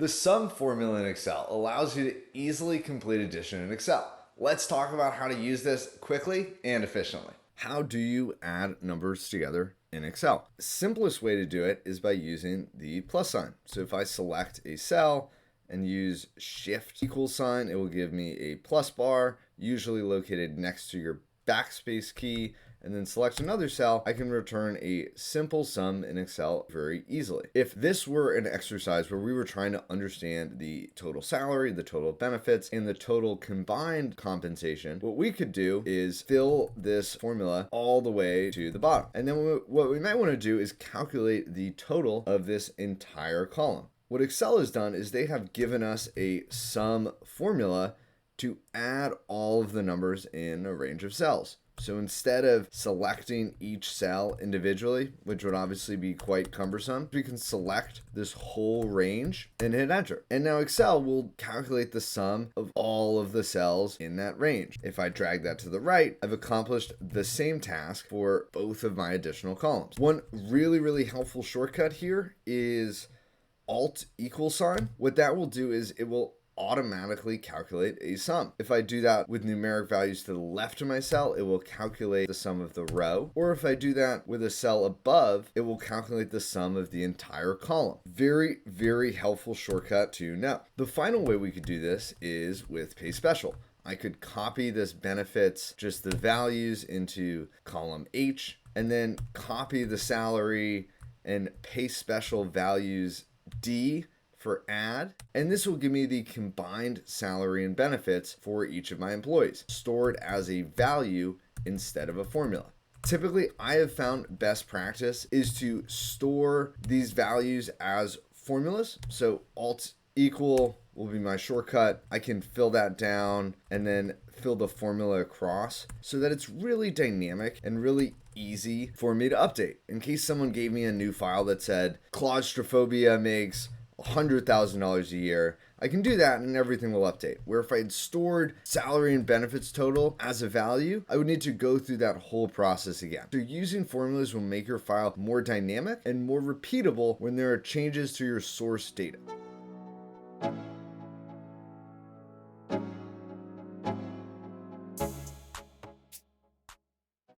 The sum formula in Excel allows you to easily complete addition in Excel. Let's talk about how to use this quickly and efficiently. How do you add numbers together in Excel? The simplest way to do it is by using the plus sign. So if I select a cell and use shift equals sign, it will give me a plus bar, usually located next to your backspace key, and then select another cell, I can return a simple sum in Excel very easily. If this were an exercise where we were trying to understand the total salary, the total benefits, and the total combined compensation, what we could do is fill this formula all the way to the bottom. And then what we might want to do is calculate the total of this entire column. What Excel has done is they have given us a sum formula to add all of the numbers in a range of cells. So instead of selecting each cell individually, which would obviously be quite cumbersome, we can select this whole range and hit enter. And now Excel will calculate the sum of all of the cells in that range. If I drag that to the right, I've accomplished the same task for both of my additional columns. One really helpful shortcut here is Alt equal sign. What that will do is it will automatically calculate a sum. If I do that with numeric values to the left of my cell, it will calculate the sum of the row. Or if I do that with a cell above, it will calculate the sum of the entire column. Very helpful shortcut to know. The final way we could do this is with Paste Special. I could copy this benefits, just the values, into column H, and then copy the salary and Paste Special values D for add, and this will give me the combined salary and benefits for each of my employees, stored as a value instead of a formula. Typically, I have found best practice is to store these values as formulas. So Alt equal will be my shortcut. I can fill that down and then fill the formula across so that it's really dynamic and really easy for me to update. In case someone gave me a new file that said claustrophobia makes $100,000 a year, I can do that and everything will update. Where if I had stored salary and benefits total as a value, I would need to go through that whole process again. So using formulas will make your file more dynamic and more repeatable when there are changes to your source data.